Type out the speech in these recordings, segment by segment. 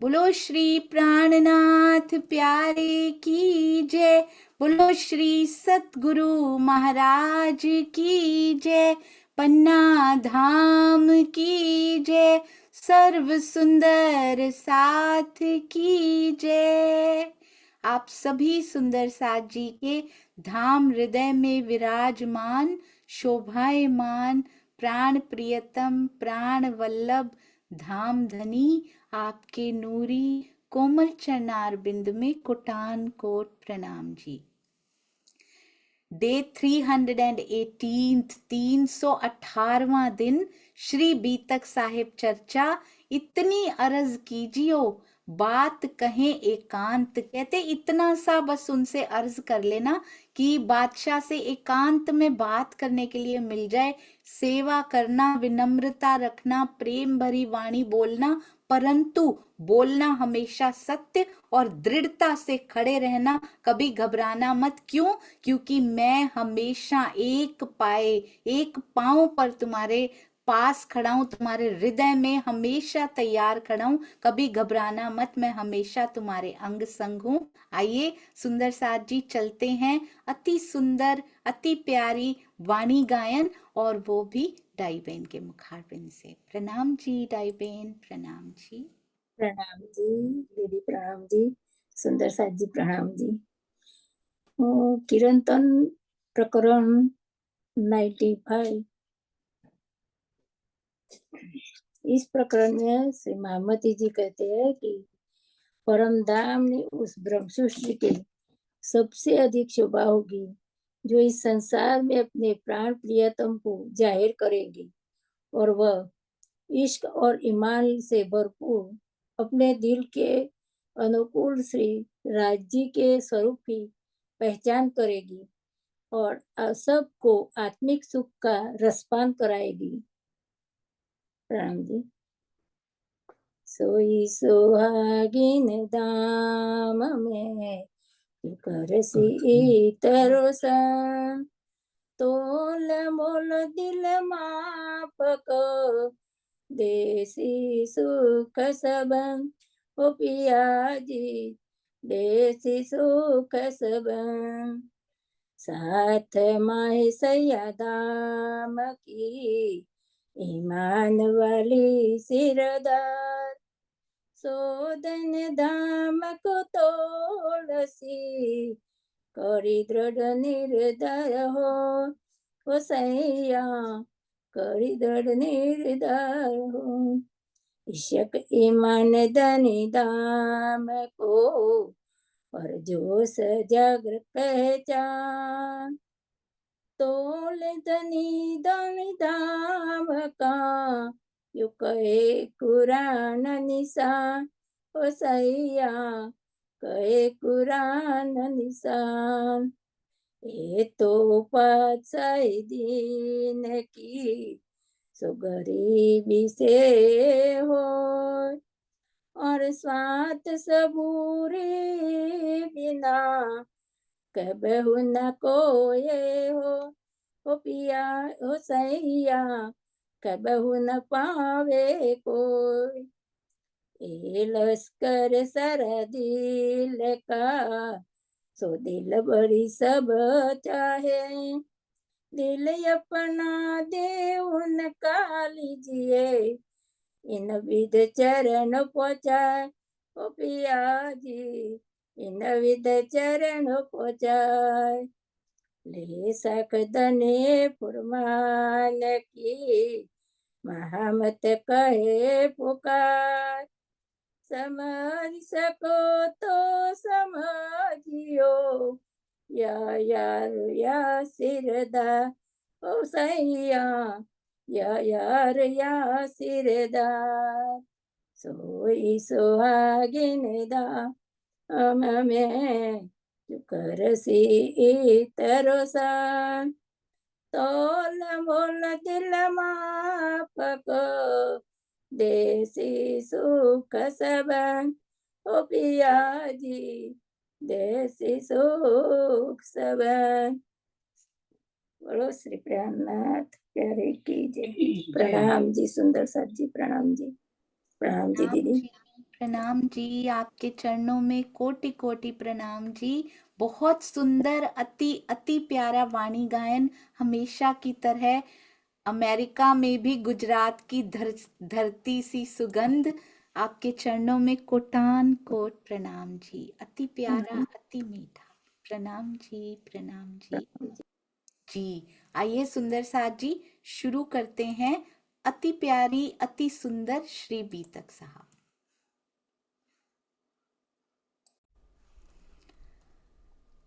बोलो श्री प्राणनाथ प्यारे की जय। बोलो श्री सतगुरु महाराज की जय। पन्ना धाम की जय। सर्व सुंदर साथ की जय। आप सभी सुंदर साथ जी के धाम हृदय में विराजमान, शोभायमान, प्राण प्रियतम, प्राण वल्लभ, धाम धनी आपके नूरी कोमल चरणार बिंद में कोटान कोट प्रणाम जी। डे 318, 318वां दिन श्री बीतक साहिब चर्चा। इतनी अर्ज कीजियो बात कहें एकांत। कहते इतना सा बस उनसे अर्ज कर लेना कि बादशाह से एकांत में बात करने के लिए मिल जाए। सेवा करना, विनम्रता रखना, प्रेम भरी वाणी बोलना, परंतु बोलना हमेशा सत्य और दृढ़ता से खड़े रहना, कभी घबराना मत। क्यों? क्योंकि मैं हमेशा एक पाए, एक पांव पर तुम्हारे पास खड़ा हूं, तुम्हारे हृदय में हमेशा तैयार खड़ा हूं। कभी घबराना मत, मैं हमेशा तुम्हारे अंग संग हूं। आइए सुंदर साथ जी चलते हैं अति सुंदर, अति प्यारी वाणी गायन, और वो भी डाई बहन के मुखारबिंद से। प्रणाम जी डाई बहन, प्रणाम जी। प्रणाम जी दीदी, प्रणाम जी सुंदर साथ जी, प्रणाम जी। कीर्तन प्रकरण 95। इस प्रकरण में श्री महामती जी कहते हैं कि परम धाम ने उस ब्रह्म सृष्टि की सबसे अधिक शोभा होगी जो इस संसार में अपने प्राण प्रियतम को जाहिर करेगी, और वह इश्क और ईमान से भरपूर अपने दिल के अनुकूल श्री राज्य के स्वरूप की पहचान करेगी और सबको आत्मिक सुख का रसपान कराएगी। प्रणाम जी। सोई सुहागिन दाम में करसी तरोसन, तोल मोल दिल मापक देसी सुख सबन। ओ पिया जी देसी सुख सबन, साथ माहे सैया दाम की ईमान वाली सिरदार। सोदन धाम को तोलसी करी दृढ़ निर्दय हो सैया, करी दृढ़ निर्दय हो। इशक ईमान धनी दाम को और जो सजागर पहचान, तोल धनी धनी दाम का यू कहे कुरान निशान। ओ सैया कहे कुरान निशान, ये तो पातशाही दीन की सो गरीबी से हो, और स्वात सबूरी बिना कबहु न कोये हो। ओ पिया ओ सैया कबहु न पावे कोई, ए लश्कर सर दिल का सो दिल बड़ी सब चाहे। दिल अपना दे उनका लीजिए, इन विध चरण पहुँचाए। ओ पिया जी इन विध चरण पहुँचाए। ले सकदने फुरमान की महामत कहे पुकार, समझ सको तो समझियो या यार या सिरदार। ओ सैया या यार या सिरदार, सोई सुहागिन दाम में करसी तरोसान। तोल मोल दिल मापक देसी सुख सबन। ओ पिया जी देसी सुख सबन। बोलो श्री प्राणनाथ प्यारे की जय। प्रणाम जी सुंदर साथ जी, प्रणाम जी, प्रणाम जी प्रणाम दीदी। जी, प्रणाम जी, आपके चरणों में कोटि कोटि प्रणाम जी। बहुत सुंदर, अति अति प्यारा वाणी गायन, हमेशा की तरह। अमेरिका में भी गुजरात की धरती सी सुगंध। आपके चरणों में कोटान कोट प्रणाम जी। अति प्यारा, अति मीठा। प्रणाम जी, प्रणाम जी। जी, आइए सुंदर साथ जी शुरू करते हैं। अति प्यारी, अति सुंदर श्री बीतक साहब।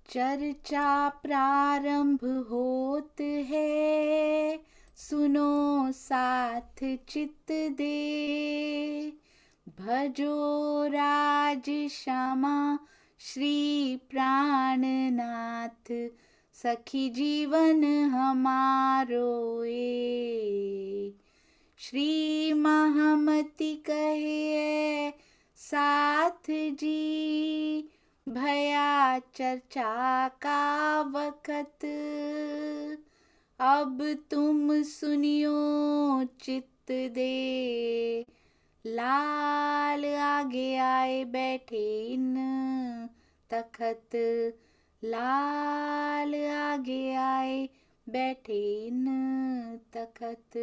चर्चा प्रारंभ होत है, सुनो साथ चित दे। भजो राज श्यामा श्री प्राणनाथ, सखी जीवन हमारो ए। श्री महामति कहे साथ जी, भया चर्चा का वक़्त। अब तुम सुनियो चित्त दे। लाल आगे आए बैठे इन तखत, लाल आगे आए बैठे इन तखत।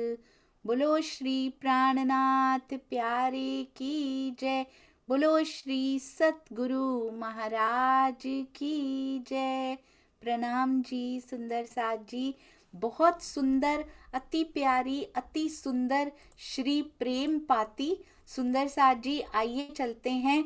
बोलो श्री प्राणनाथ प्यारे की जय। बोलो श्री सतगुरु महाराज की जय। प्रणाम जी सुंदर साथ जी। बहुत सुंदर, अति प्यारी, अति सुंदर श्री प्रेम पाती सुंदर साथ जी। आइए चलते हैं।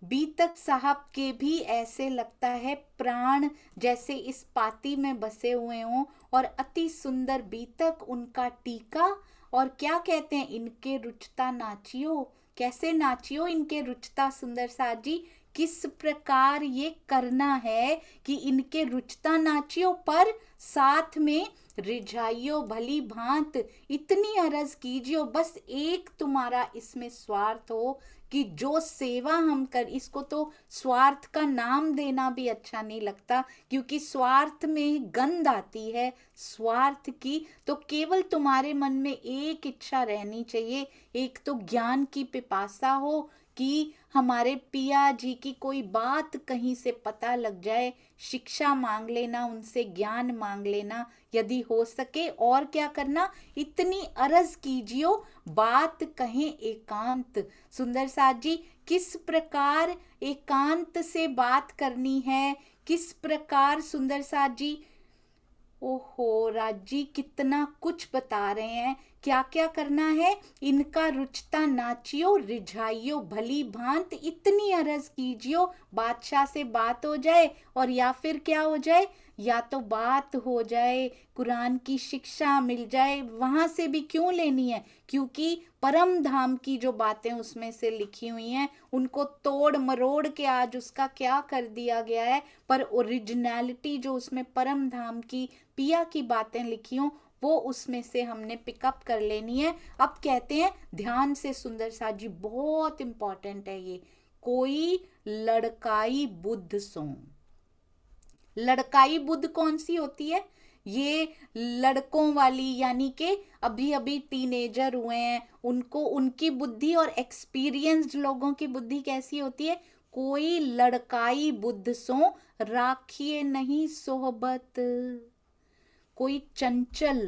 बीतक साहब के भी ऐसे लगता है प्राण जैसे इस पाती में बसे हुए हों, और अति सुंदर बीतक उनका टीका। और क्या कहते हैं, इनके रुचता नाचियो। कैसे नाचियो इनके रुचता सुंदर साथ जी। किस प्रकार ये करना है कि इनके रुचता नाचियो, पर साथ में रिझाइयो भली भांत। इतनी अरज कीजियो, बस एक तुम्हारा इसमें स्वार्थ हो कि जो सेवा हम कर, इसको तो स्वार्थ का नाम देना भी अच्छा नहीं लगता, क्योंकि स्वार्थ में गंध आती है स्वार्थ की। तो केवल तुम्हारे मन में एक इच्छा रहनी चाहिए, एक तो ज्ञान की पिपासा हो कि हमारे पिया जी की कोई बात कहीं से पता लग जाए। शिक्षा मांग लेना उनसे, ज्ञान मांग लेना यदि हो सके। और क्या करना, इतनी अरज कीजियो बात कहें एकांत। सुंदर साथ जी, किस प्रकार एकांत से बात करनी है, किस प्रकार सुंदर साथ जी। ओहो राज जी कितना कुछ बता रहे हैं। क्या क्या करना है, इनका रुचता नाचियो रिझाइयो भली भांत। इतनी अरज कीजियो बादशाह से बात हो जाए, और या फिर क्या हो जाए, या तो बात हो जाए, कुरान की शिक्षा मिल जाए। वहां से भी क्यों लेनी है, क्योंकि परम धाम की जो बातें उसमें से लिखी हुई हैं उनको तोड़ मरोड़ के आज उसका क्या कर दिया गया है, पर ओरिजिनलिटी जो उसमें परम धाम की पिया की बातें लिखी हों वो उसमें से हमने पिकअप कर लेनी है। अब कहते हैं ध्यान से सुंदर साथ जी, बहुत इंपॉर्टेंट है ये। कोई लड़काई बुद्ध सो। लड़काई बुद्ध कौन सी होती है, ये लड़कों वाली, यानी कि अभी अभी टीनेजर हुए हैं उनको, उनकी बुद्धि और एक्सपीरियंस्ड लोगों की बुद्धि कैसी होती है। कोई लड़काई बुद्ध सो, राखिए नहीं सोहबत। कोई चंचल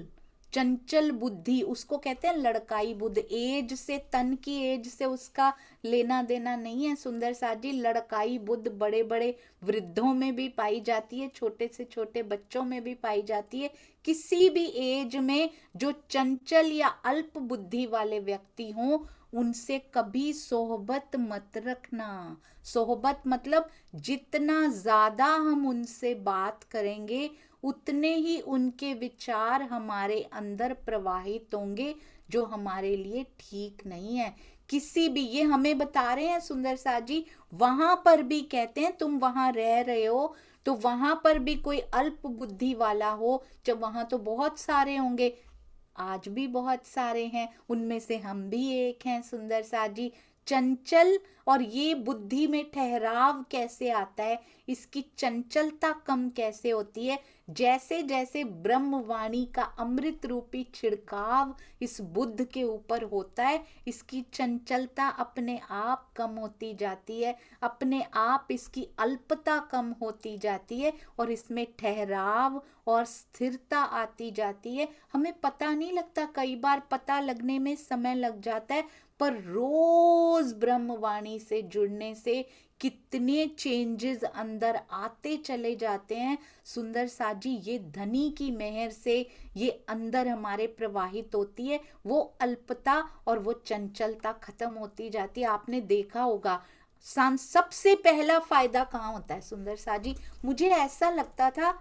चंचल बुद्धि, उसको कहते हैं लड़काई बुद्ध। एज से, तन की एज से उसका लेना देना नहीं है सुंदर साथ जी। लड़काई बुद्ध बड़े बड़े वृद्धों में भी पाई जाती है, छोटे से छोटे बच्चों में भी पाई जाती है। किसी भी एज में जो चंचल या अल्प बुद्धि वाले व्यक्ति हों उनसे कभी सोहबत मत रखना। सोहबत मतलब जितना ज्यादा हम उनसे बात करेंगे उतने ही उनके विचार हमारे अंदर प्रवाहित होंगे, जो हमारे लिए ठीक नहीं है। किसी भी, ये हमें बता रहे हैं सुंदर साथ जी, वहां पर भी कहते हैं तुम वहां रह रहे हो तो वहां पर भी कोई अल्प बुद्धि वाला हो, जब वहां तो बहुत सारे होंगे, आज भी बहुत सारे हैं, उनमें से हम भी एक हैं सुंदर साथ जी। चंचल, और ये बुद्धि में ठहराव कैसे आता है, इसकी चंचलता कम कैसे होती है, जैसे जैसे ब्रह्मवाणी का अमृत रूपी छिड़काव इस बुद्ध के ऊपर होता है, इसकी चंचलता अपने आप कम होती जाती है, अपने आप इसकी अल्पता कम होती जाती है और इसमें ठहराव और स्थिरता आती जाती है। हमें पता नहीं लगता, कई बार पता लगने में समय लग जाता है, पर रोज ब्रह्मवाणी से जुड़ने से कितने चेंजेस अंदर आते चले जाते हैं। सुंदर साजी, ये धनी की मेहर से ये अंदर हमारे प्रवाहित होती है, वो अल्पता और वो चंचलता खत्म होती जाती है। आपने देखा होगा सबसे पहला फायदा कहाँ होता है सुंदर साजी? मुझे ऐसा लगता था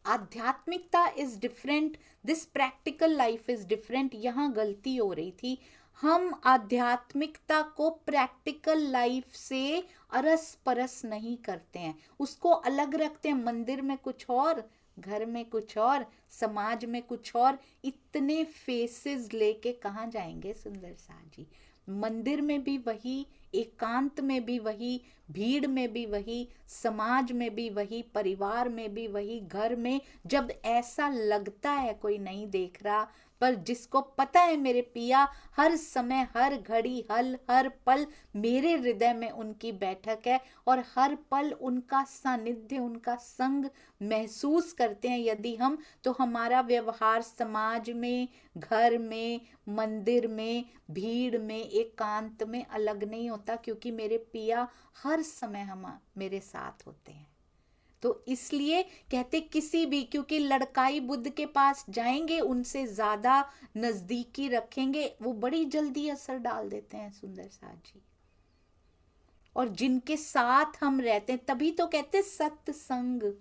आध्यात्मिकता is different, this practical life is different. यहाँ गलती हो रही थी, हम आध्यात्मिकता को प्रैक्टिकल लाइफ से अरस परस नहीं करते हैं, उसको अलग रखते हैं। मंदिर में कुछ और, घर में कुछ और, समाज में कुछ और, इतने फेसेस लेके कहाँ जाएंगे सुंदर साजी? मंदिर में भी वही, एकांत में भी वही, भीड़ में भी वही, समाज में भी वही, परिवार में भी वही, घर में जब ऐसा लगता है कोई नहीं देख रहा, पर जिसको पता है मेरे पिया हर समय हर घड़ी हर पल मेरे हृदय में उनकी बैठक है और हर पल उनका सानिध्य, उनका संग महसूस करते हैं यदि हम, तो हमारा व्यवहार समाज में, घर में, मंदिर में, भीड़ में, एकांत में अलग नहीं होता, क्योंकि मेरे पिया हर समय हम मेरे साथ होते हैं। तो इसलिए कहते किसी भी, क्योंकि लड़काई बुद्ध के पास जाएंगे, उनसे ज्यादा नजदीकी रखेंगे, वो बड़ी जल्दी असर डाल देते हैं सुंदर साजी। और जिनके साथ हम रहते हैं, तभी तो कहते सत्संग,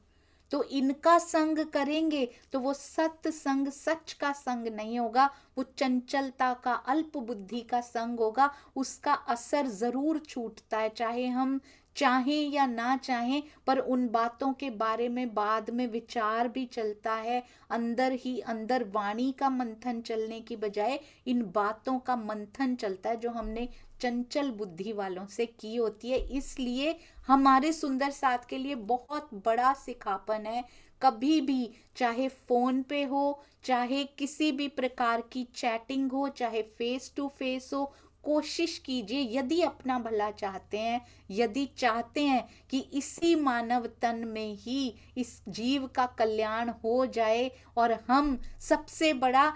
तो इनका संग करेंगे तो वो सत्संग सच का संग नहीं होगा, वो चंचलता का, अल्प बुद्धि का संग होगा। उसका असर जरूर छूटता है, चाहे हम चाहें या ना चाहें, पर उन बातों के बारे में बाद में विचार भी चलता है, अंदर ही अंदर वाणी का मंथन चलने की बजाय इन बातों का मंथन चलता है जो हमने चंचल बुद्धि वालों से की होती है। इसलिए हमारे सुंदर साथ के लिए बहुत बड़ा सिखापन है, कभी भी चाहे फोन पे हो, चाहे किसी भी प्रकार की चैटिंग हो, चाहे फेस टू फेस हो, कोशिश कीजिए, यदि अपना भला चाहते हैं, यदि चाहते हैं कि इसी मानव तन में ही इस जीव का कल्याण हो जाए और हम सबसे बड़ा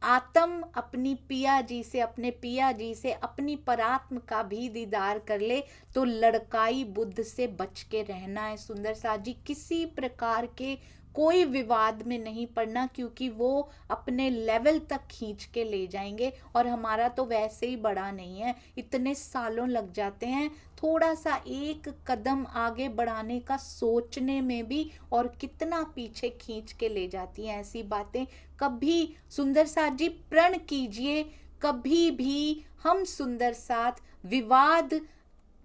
आत्म अपनी पिया जी से, अपने पिया जी से अपनी परात्म का भी दीदार कर ले, तो लड़काई बुद्ध से बच के रहना है सुंदर साजी। किसी प्रकार के कोई विवाद में नहीं पड़ना, क्योंकि वो अपने लेवल तक खींच के ले जाएंगे और हमारा तो वैसे ही बड़ा नहीं है, इतने सालों लग जाते हैं थोड़ा सा एक कदम आगे बढ़ाने का सोचने में भी, और कितना पीछे खींच के ले जाती हैं ऐसी बातें। कभी सुंदर साथ जी प्रण कीजिए, कभी भी हम सुंदर साथ विवाद,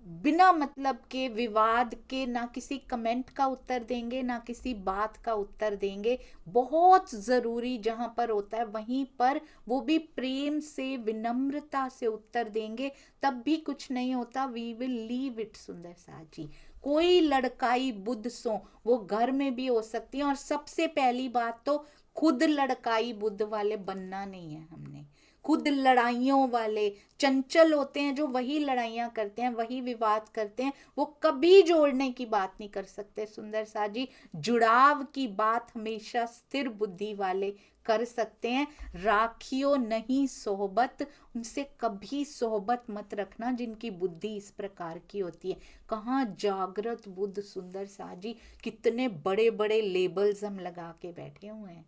बिना मतलब के विवाद के, ना किसी कमेंट का उत्तर देंगे, ना किसी बात का उत्तर देंगे। बहुत जरूरी जहां पर होता है वहीं पर वो भी प्रेम से, विनम्रता से उत्तर देंगे, तब भी कुछ नहीं होता। वी विल लीव इट सुंदर साथ जी। कोई लड़काई बुद्ध सो, वो घर में भी हो सकती है, और सबसे पहली बात तो खुद लड़काई बुद्ध वाले बनना नहीं है हमने। खुद लड़ाइयों वाले चंचल होते हैं जो वही लड़ाइयां करते हैं, वही विवाद करते हैं, वो कभी जोड़ने की बात नहीं कर सकते सुंदर साजी। जुड़ाव की बात हमेशा स्थिर बुद्धि वाले कर सकते हैं। राखियो नहीं सोहबत, उनसे कभी सोहबत मत रखना जिनकी बुद्धि इस प्रकार की होती है। कहाँ जागृत बुद्ध सुंदर साजी, कितने बड़े बड़े लेबल्स हम लगा के बैठे हुए हैं।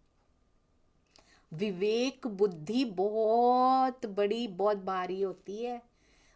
विवेक बुद्धि बहुत बड़ी, बहुत भारी होती है।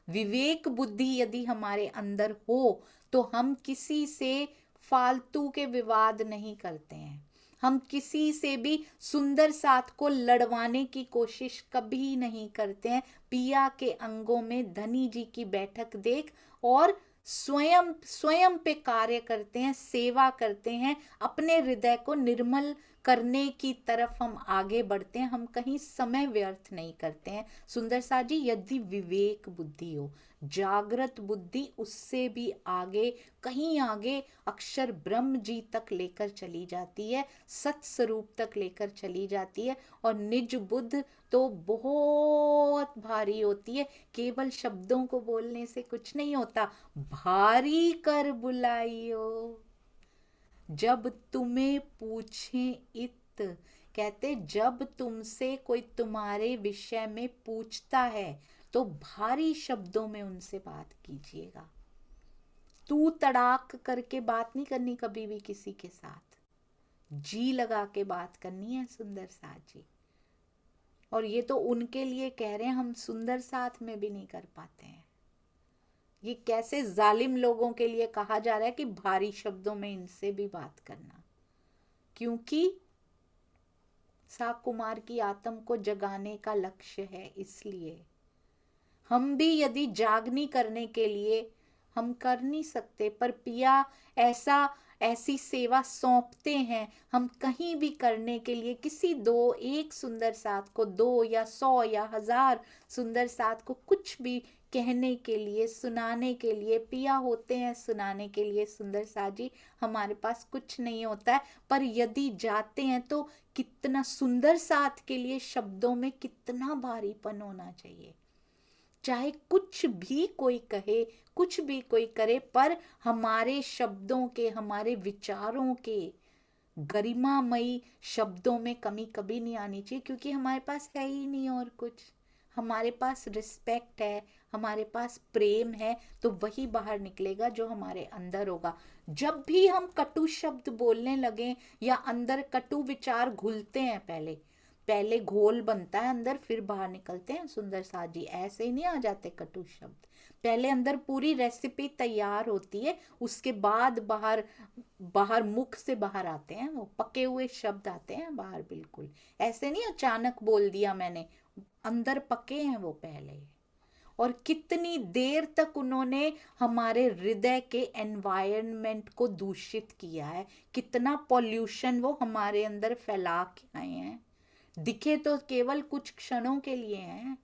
विवेक बुद्धि यदि हमारे अंदर हो तो हम किसी से फालतू के विवाद नहीं करते हैं, हम किसी से भी सुंदर साथ को लड़वाने की कोशिश कभी नहीं करते हैं। पिया के अंगों में धनी जी की बैठक देख और स्वयं स्वयं पे कार्य करते हैं, सेवा करते हैं, अपने हृदय को निर्मल करने की तरफ हम आगे बढ़ते हैं, हम कहीं समय व्यर्थ नहीं करते हैं। सुंदर सा जी, यदि विवेक बुद्धि हो, जागृत बुद्धि उससे भी आगे, कहीं आगे अक्षर ब्रह्म जी तक लेकर चली जाती है, सत स्वरूप तक लेकर चली जाती है। और निज बुद्ध तो बहुत भारी होती है, केवल शब्दों को बोलने से कुछ नहीं होता, भारी कर बुलाइयो जब तुम्हें पूछे इत। कहते जब तुमसे कोई तुम्हारे विषय में पूछता है तो भारी शब्दों में उनसे बात कीजिएगा। तू तड़ाक करके बात नहीं करनी कभी भी किसी के साथ, जी लगा के बात करनी है सुंदर साथ जी। और ये तो उनके लिए कह रहे हैं, हम सुंदर साथ में भी नहीं कर पाते हैं। ये कैसे जालिम लोगों के लिए कहा जा रहा है कि भारी शब्दों में इनसे भी बात करना, क्योंकि साक कुमार की आत्म को जगाने का लक्ष्य है। इसलिए हम भी यदि जागनी करने के लिए हम कर नहीं सकते, पर पिया ऐसी सेवा सौंपते हैं, हम कहीं भी करने के लिए किसी एक सुंदर साथ को 2 या 100 या 1000 सुंदर साथ को कुछ भी कहने के लिए, सुनाने के लिए पिया होते हैं, सुनाने के लिए सुंदर साथ जी। हमारे पास कुछ नहीं होता है, पर यदि जाते हैं तो कितना सुंदर साथ के लिए शब्दों में कितना भारीपन होना चाहिए। चाहे कुछ भी कोई कहे, कुछ भी कोई करे, पर हमारे शब्दों के, हमारे विचारों के गरिमामयी शब्दों में कमी कभी नहीं आनी चाहिए, क्योंकि हमारे पास है ही नहीं और कुछ। हमारे पास रिस्पेक्ट है, हमारे पास प्रेम है, तो वही बाहर निकलेगा जो हमारे अंदर होगा। जब भी हम कटु शब्द बोलने लगे या अंदर कटु विचार घुलते हैं, पहले घोल बनता है अंदर, फिर बाहर निकलते हैं सुंदर साथ जी। ऐसे ही नहीं आ जाते कटु शब्द, पहले अंदर पूरी रेसिपी तैयार होती है, उसके बाद बाहर मुख से बाहर आते हैं, वो पके हुए शब्द आते हैं बाहर। बिल्कुल ऐसे नहीं अचानक बोल दिया मैंने, अंदर पके हैं वो पहले। और कितनी देर तक उन्होंने हमारे हृदय के एनवायरनमेंट को दूषित किया है, कितना पॉल्यूशन वो हमारे अंदर फैला के आए हैं। दिखे तो केवल कुछ क्षणों के लिए हैं,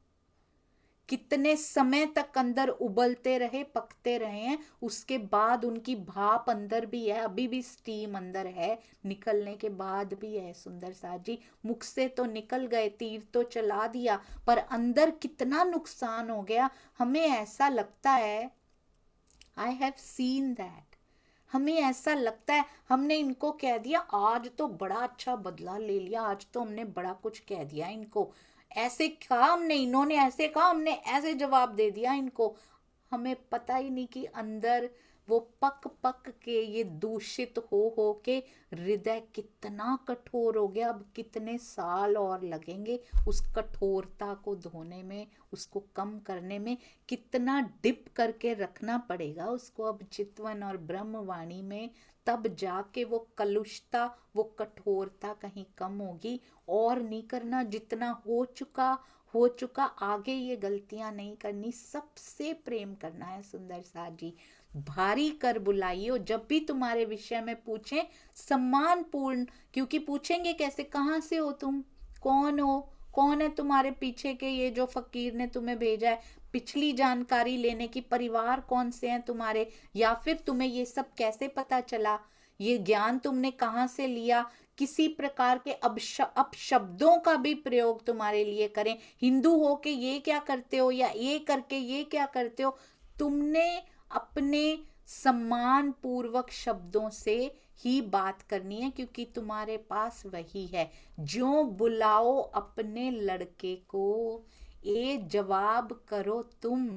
कितने समय तक अंदर उबलते रहे, पकते रहे हैं, उसके बाद उनकी भाप अंदर भी है, अभी भी स्टीम अंदर है, निकलने के बाद भी है सुंदर साथ जी। मुख से तो निकल गए, तीर तो चला दिया, पर अंदर कितना नुकसान हो गया। हमें ऐसा लगता है, आई हैव सीन दैट, हमें ऐसा लगता है हमने इनको कह दिया, आज तो बड़ा अच्छा बदला ले लिया, आज तो हमने बड़ा कुछ कह दिया इनको, ऐसे कहा हमने, इन्होंने ऐसे कहा, हमने ऐसे जवाब दे दिया इनको। हमें पता ही नहीं कि अंदर वो पक पक के, ये दूषित हो के हृदय कितना कठोर हो गया। अब कितने साल और लगेंगे उस कठोरता को धोने में, उसको कम करने में, कितना डिप करके रखना पड़ेगा उसको अब चितवन और ब्रह्मवाणी में, तब जाके वो कलुषता, वो कठोरता कहीं कम होगी। और नहीं करना, जितना हो चुका आगे ये गलतियां नहीं करनी, सबसे प्रेम करना है सुंदर साथ जी। भारी कर बुलाइयो, जब भी तुम्हारे विषय में पूछें सम्मान पूर्ण, क्योंकि पूछेंगे कैसे, कहाँ से हो तुम, कौन हो, कौन है तुम्हारे पीछे के ये जो फकीर ने तुम्हें भेजा है, पिछली जानकारी लेने की, परिवार कौन से हैं तुम्हारे, या फिर तुम्हें ये सब कैसे पता चला, ये ज्ञान तुमने कहाँ से लिया। किसी प्रकार के अपशब्दों का भी प्रयोग तुम्हारे लिए करें, हिंदू हो के ये क्या करते हो, या ये करके ये क्या करते हो, तुमने अपने सम्मान पूर्वक शब्दों से ही बात करनी है, क्योंकि तुम्हारे पास वही है। जो बुलाओ अपने लड़के को, ए जवाब करो तुम।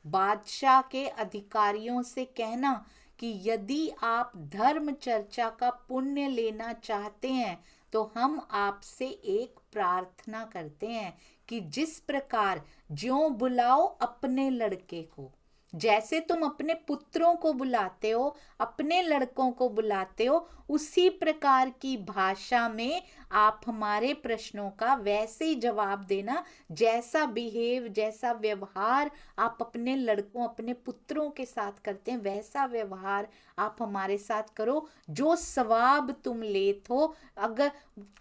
बादशाह के अधिकारियों से कहना कि यदि आप धर्म चर्चा का पुण्य लेना चाहते हैं तो हम आपसे एक प्रार्थना करते हैं कि जिस प्रकार ज्यों बुलाओ अपने लड़के को, जैसे तुम अपने पुत्रों को बुलाते हो, अपने लड़कों को बुलाते हो, उसी प्रकार की भाषा में आप हमारे प्रश्नों का वैसे ही जवाब देना, जैसा बिहेव, जैसा व्यवहार आप अपने लड़कों, अपने पुत्रों के साथ करते हैं, वैसा व्यवहार आप हमारे साथ करो। जो सवाब तुम लेत हो, अगर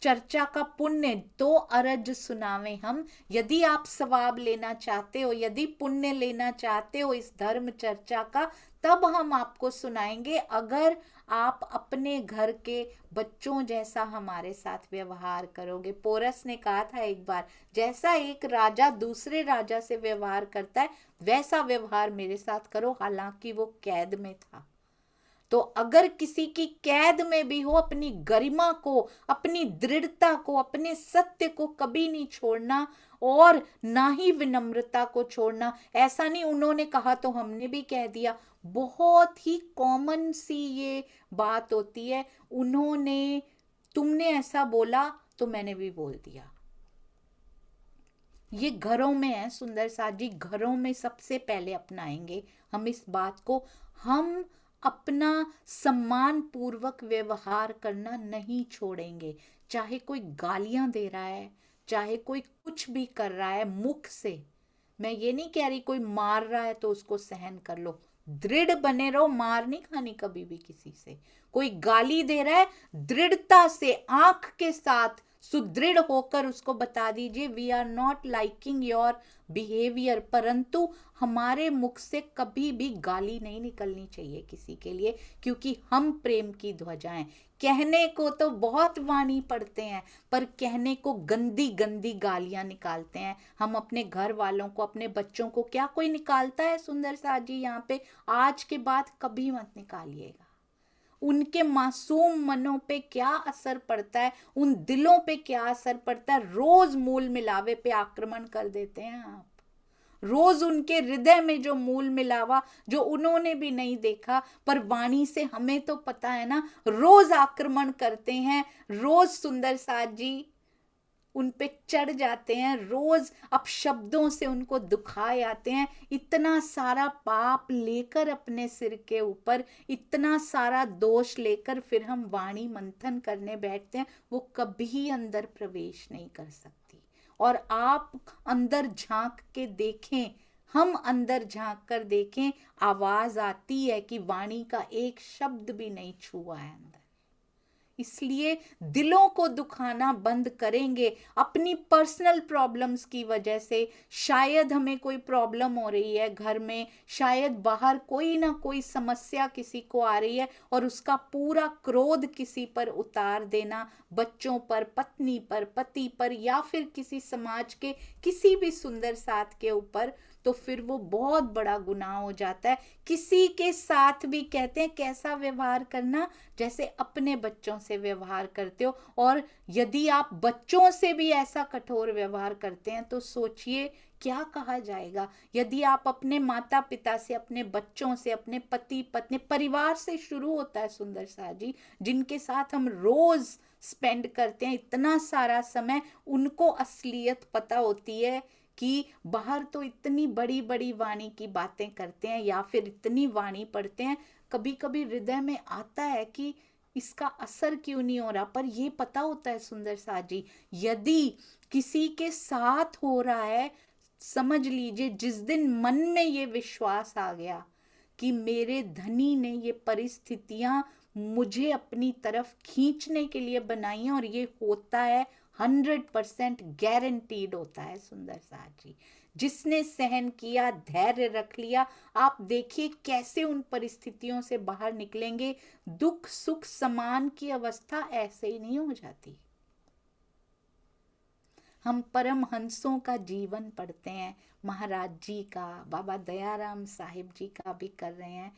चर्चा का पुण्य तो अरज सुनावे हम, यदि आप सवाब लेना चाहते हो, यदि पुण्य लेना चाहते हो इस धर्म चर्चा का, तब हम आपको सुनाएंगे, अगर आप अपने घर के बच्चों जैसा हमारे साथ व्यवहार करोगे। पोरस ने कहा था एक बार, जैसा एक राजा दूसरे राजा से व्यवहार करता है वैसा व्यवहार मेरे साथ करो, हालांकि वो कैद में था। तो अगर किसी की कैद में भी हो, अपनी गरिमा को, अपनी दृढ़ता को, अपने सत्य को कभी नहीं छोड़ना, और ना ही विनम्रता को छोड़ना। ऐसा नहीं उन्होंने कहा तो हमने भी कह दिया, बहुत ही कॉमन सी ये बात होती है, उन्होंने, तुमने ऐसा बोला तो मैंने भी बोल दिया। ये घरों में है सुंदर साथ जी, घरों में सबसे पहले अपनाएंगे हम इस बात को। हम अपना सम्मान पूर्वक व्यवहार करना नहीं छोड़ेंगे, चाहे कोई गालियां दे रहा है, चाहे कोई कुछ भी कर रहा है मुख से। मैं ये नहीं कह रही कोई मार रहा है तो उसको सहन कर लो, दृढ़ बने रहो, मार नहीं खानी कभी भी किसी से। कोई गाली दे रहा है, दृढ़ता से आंख के साथ सुदृढ़ होकर उसको बता दीजिए, we are not liking your behaviour, परंतु हमारे मुख से कभी भी गाली नहीं निकलनी चाहिए किसी के लिए, क्योंकि हम प्रेम की ध्वजाएं। कहने को तो बहुत वाणी पढ़ते हैं, पर कहने को गंदी गंदी गालियां निकालते हैं हम अपने घर वालों को, अपने बच्चों को। क्या कोई निकालता है सुंदर साथ जी यहाँ पे? आज के बाद कभी मत निकालिएगा। उनके मासूम मनों पे क्या असर पड़ता है, उन दिलों पे क्या असर पड़ता है। रोज मूल मिलावे पे आक्रमण कर देते हैं आप, रोज उनके हृदय में जो मूल मिलावा जो उन्होंने भी नहीं देखा, पर वाणी से हमें तो पता है ना, रोज आक्रमण करते हैं, रोज सुंदर साथ जी उन पे चढ़ जाते हैं, रोज अपशब्दों से उनको दुखाए आते हैं। इतना सारा पाप लेकर अपने सिर के ऊपर, इतना सारा दोष लेकर फिर हम वाणी मंथन करने बैठते हैं, वो कभी अंदर प्रवेश नहीं कर सकती। और आप अंदर झांक के देखें, हम अंदर झांक कर देखें, आवाज आती है कि वाणी का एक शब्द भी नहीं छुआ है अंदर। इसलिए दिलों को दुखाना बंद करेंगे। अपनी पर्सनल प्रॉब्लम्स की वजह से, शायद हमें कोई प्रॉब्लम हो रही है घर में, शायद बाहर कोई ना कोई समस्या किसी को आ रही है, और उसका पूरा क्रोध किसी पर उतार देना, बच्चों पर, पत्नी पर, पति पर, या फिर किसी समाज के किसी भी सुंदर साथ के ऊपर, तो फिर वो बहुत बड़ा गुनाह हो जाता है। किसी के साथ भी कहते हैं कैसा व्यवहार करना, जैसे अपने बच्चों से व्यवहार करते हो। और यदि आप बच्चों से भी ऐसा कठोर व्यवहार करते हैं तो सोचिए क्या कहा जाएगा। यदि आप अपने माता पिता से, अपने बच्चों से, अपने पति पत्नी, परिवार से शुरू होता है सुंदर साथ जी, जिनके साथ हम रोज स्पेंड करते हैं इतना सारा समय, उनको असलियत पता होती है कि बाहर तो इतनी बड़ी बड़ी वाणी की बातें करते हैं या फिर इतनी वाणी पढ़ते हैं, कभी कभी हृदय में आता है कि इसका असर क्यों नहीं हो रहा। पर ये पता होता है सुंदर साथ जी, यदि किसी के साथ हो रहा है, समझ लीजिए जिस दिन मन में ये विश्वास आ गया कि मेरे धनी ने ये परिस्थितियां मुझे अपनी तरफ खींचने के लिए बनाई हैं, और ये होता है 100% गारंटीड होता है सुंदर साथ जी। जिसने सहन किया, धैर्य रख लिया, आप देखिए कैसे उन परिस्थितियों से बाहर निकलेंगे। दुख सुख समान की अवस्था ऐसे ही नहीं हो जाती। हम परमहंसों का जीवन पढ़ते हैं, महाराज जी का, बाबा दयाराम साहिब जी का भी कर रहे हैं।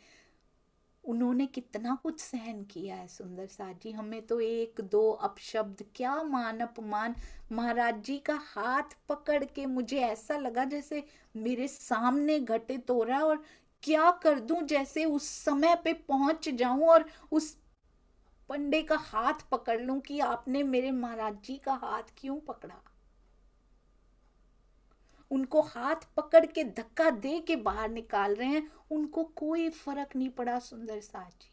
उन्होंने कितना कुछ सहन किया है सुंदर साथ जी। हमें तो एक दो अपशब्द, क्या मान अपमान। महाराज जी का हाथ पकड़ के मुझे ऐसा लगा जैसे मेरे सामने घटित हो रहा है, और क्या कर दूं, जैसे उस समय पे पहुंच जाऊं और उस पंडे का हाथ पकड़ लूं कि आपने मेरे महाराज जी का हाथ क्यों पकड़ा। उनको हाथ पकड़ के धक्का दे के बाहर निकाल रहे हैं, उनको कोई फर्क नहीं पड़ा सुंदर साथ जी,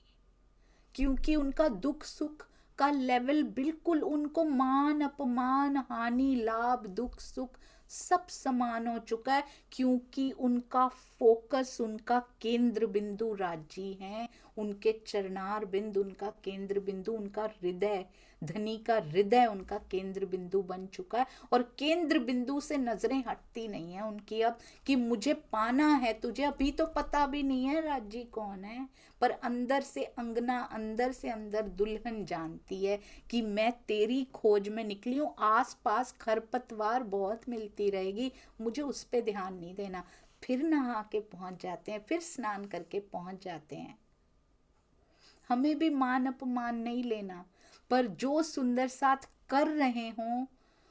क्योंकि उनका दुख सुख का लेवल बिल्कुल, उनको मान अपमान हानि लाभ दुख सुख सब समान हो चुका है, क्योंकि उनका फोकस, उनका केंद्र बिंदु राजी है। उनके चरणार बिंदु उनका केंद्र बिंदु, उनका हृदय, धनी का हृदय उनका केंद्र बिंदु बन चुका है। और केंद्र बिंदु से नजरें हटती नहीं है उनकी अब, कि मुझे पाना है तुझे। अभी तो पता भी नहीं है राजी कौन है, पर अंदर से अंगना, अंदर से अंदर दुल्हन जानती है कि मैं तेरी खोज में निकली हूँ। आस पास खरपतवार बहुत मिलती रहेगी, मुझे उस पर ध्यान नहीं देना। फिर नहा के पहुंच जाते हैं, फिर स्नान करके पहुंच जाते हैं। हमें भी मान अपमान नहीं लेना, पर जो सुंदर साथ कर रहे हों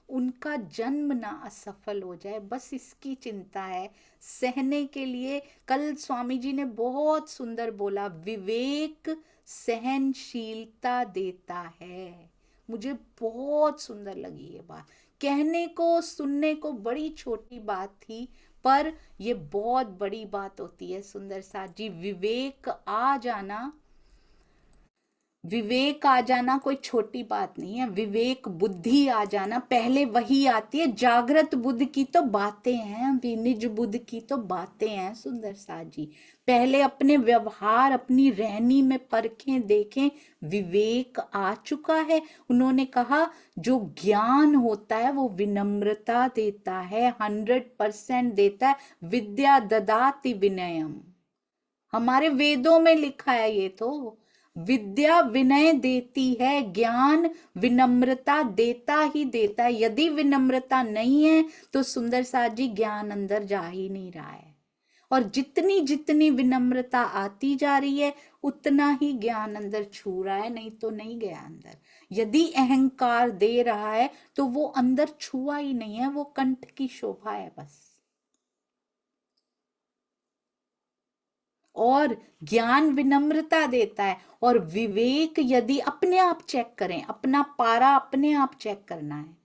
उनका जन्म ना असफल हो जाए, बस इसकी चिंता है। सहने के लिए कल स्वामी जी ने बहुत सुंदर बोला, विवेक सहनशीलता देता है। मुझे बहुत सुंदर लगी ये बात। कहने को सुनने को बड़ी छोटी बात थी, पर ये बहुत बड़ी बात होती है सुंदर साथ जी। विवेक आ जाना, विवेक आ जाना कोई छोटी बात नहीं है। विवेक बुद्धि आ जाना, पहले वही आती है। जागृत बुद्ध की तो बातें हैं, अभी निज बुद्ध की तो बातें हैं सुंदर साथ जी। पहले अपने व्यवहार, अपनी रहनी में परखें देखें, विवेक आ चुका है। उन्होंने कहा जो ज्ञान होता है वो विनम्रता देता है, 100% देता है। विद्या ददाति विनयम, हमारे वेदों में लिखा है ये तो। विद्या विनय देती है, ज्ञान विनम्रता देता ही देता है। यदि विनम्रता नहीं है तो सुंदर साथ जी ज्ञान अंदर जा ही नहीं रहा है। और जितनी जितनी विनम्रता आती जा रही है उतना ही ज्ञान अंदर छू रहा है, नहीं तो नहीं गया अंदर। यदि अहंकार दे रहा है तो वो अंदर छुआ ही नहीं है, वो कंठ की शोभा है बस। और ज्ञान विनम्रता देता है। और विवेक यदि अपने आप चेक करें, अपना पारा अपने आप चेक करना है।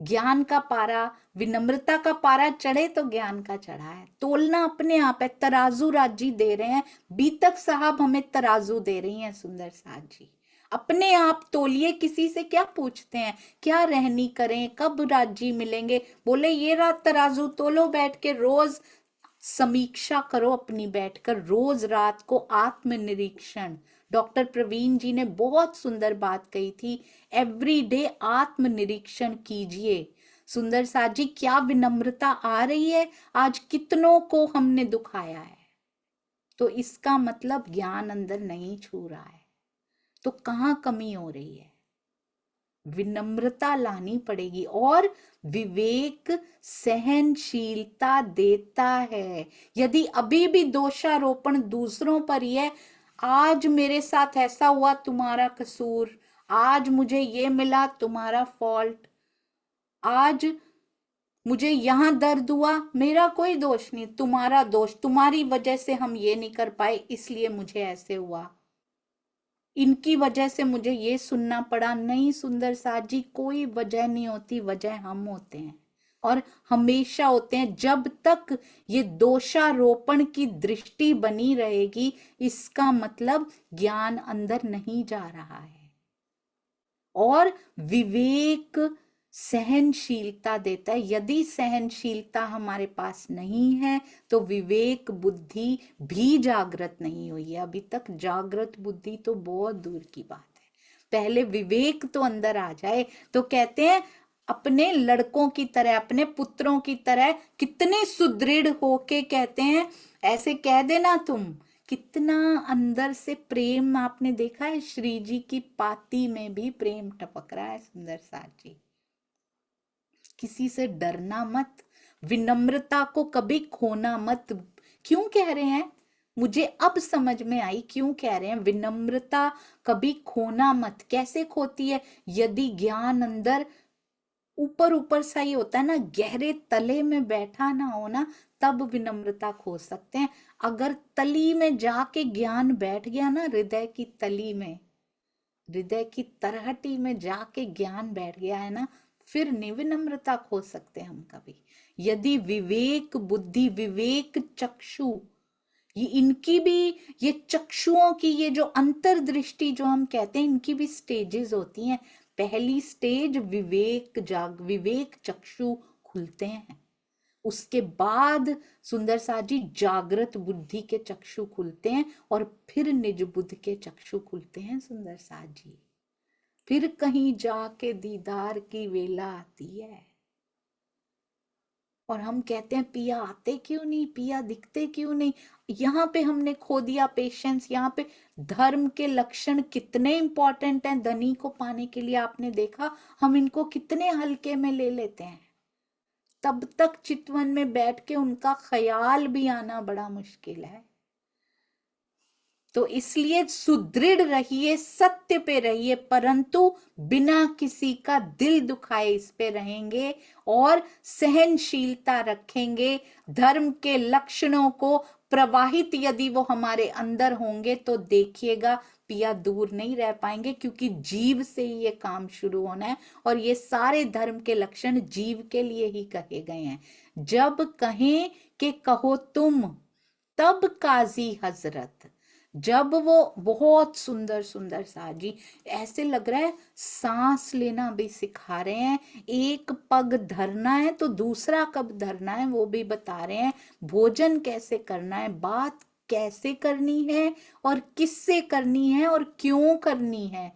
ज्ञान का पारा, विनम्रता का पारा चढ़े तो ज्ञान का चढ़ा है। तोलना अपने आप है। तराजू राजी दे रहे हैं, बीतक साहब हमें तराजू दे रही हैं सुंदर साथ जी। अपने आप तोलिए, किसी से क्या पूछते हैं क्या रहनी करें, कब राजी मिलेंगे। बोले ये रात तराजू तोलो बैठ के, रोज समीक्षा करो अपनी बैठकर, रोज रात को आत्मनिरीक्षण। डॉक्टर प्रवीण जी ने बहुत सुंदर बात कही थी, एवरी डे आत्मनिरीक्षण कीजिए। सुंदर साथ जी क्या विनम्रता आ रही है, आज कितनों को हमने दुखाया है, तो इसका मतलब ज्ञान अंदर नहीं छू रहा है। तो कहाँ कमी हो रही है, विनम्रता लानी पड़ेगी। और विवेक सहनशीलता देता है। यदि अभी भी दोषारोपण दूसरों पर ही है, आज मेरे साथ ऐसा हुआ तुम्हारा कसूर, आज मुझे ये मिला तुम्हारा फॉल्ट, आज मुझे यहां दर्द हुआ मेरा कोई दोष नहीं, तुम्हारा दोष, तुम्हारी वजह से हम ये नहीं कर पाए इसलिए मुझे ऐसे हुआ, इनकी वजह से मुझे ये सुनना पड़ा। नहीं सुंदर साथ जी, कोई वजह नहीं होती, वजह हम होते हैं और हमेशा होते हैं। जब तक ये दोषारोपण की दृष्टि बनी रहेगी, इसका मतलब ज्ञान अंदर नहीं जा रहा है। और विवेक सहनशीलता देता है। यदि सहनशीलता हमारे पास नहीं है तो विवेक बुद्धि भी जागृत नहीं हुई है अभी तक। जागृत बुद्धि तो बहुत दूर की बात है, पहले विवेक तो अंदर आ जाए। तो कहते हैं अपने लड़कों की तरह, अपने पुत्रों की तरह कितने सुदृढ़ होके कहते हैं, ऐसे कह देना तुम, कितना अंदर से प्रेम। आपने देखा है श्री जी की पाती में भी प्रेम टपक रहा है सुंदर साथ जी। किसी से डरना मत, विनम्रता को कभी खोना मत। क्यों कह रहे हैं, मुझे अब समझ में आई क्यों कह रहे हैं विनम्रता कभी खोना मत। कैसे खोती है, यदि ज्ञान अंदर ऊपर ऊपर सा ही होता है ना, गहरे तले में बैठा ना हो ना, तब विनम्रता खो सकते हैं। अगर तली में जाके ज्ञान बैठ गया ना, हृदय की तली में, हृदय की तरहटी में जाके ज्ञान बैठ गया है ना, फिर निविनम्रता खो सकते हम कभी। यदि विवेक बुद्धि, विवेक चक्षु, ये इनकी भी, ये चक्षुओं की, ये जो अंतर्दृष्टि जो हम कहते हैं, इनकी भी स्टेजेस होती हैं। पहली स्टेज विवेक चक्षु खुलते हैं, उसके बाद सुंदर सा जी जागृत बुद्धि के चक्षु खुलते हैं, और फिर निज बुद्ध के चक्षु खुलते हैं सुंदर सा जी। फिर कहीं जाके दीदार की वेला आती है, और हम कहते हैं पिया आते क्यों नहीं, पिया दिखते क्यों नहीं। यहाँ पे हमने खो दिया पेशेंस। यहाँ पे धर्म के लक्षण कितने इंपॉर्टेंट हैं धनी को पाने के लिए, आपने देखा हम इनको कितने हल्के में ले लेते हैं। तब तक चितवन में बैठ के उनका ख्याल भी आना बड़ा मुश्किल है। तो इसलिए सुदृढ़ रहिए, सत्य पे रहिए, परंतु बिना किसी का दिल दुखाए इस पे रहेंगे, और सहनशीलता रखेंगे। धर्म के लक्षणों को प्रवाहित यदि वो हमारे अंदर होंगे तो देखिएगा पिया दूर नहीं रह पाएंगे, क्योंकि जीव से ही ये काम शुरू होना है, और ये सारे धर्म के लक्षण जीव के लिए ही कहे गए हैं। जब कहें कि कहो तुम, तब काजी हजरत। जब वो बहुत सुंदर सुंदर सा जी, ऐसे लग रहा है सांस लेना भी सिखा रहे हैं। एक पग धरना है तो दूसरा कब धरना है वो भी बता रहे हैं। भोजन कैसे करना है, बात कैसे करनी है, और किससे करनी है, और क्यों करनी है,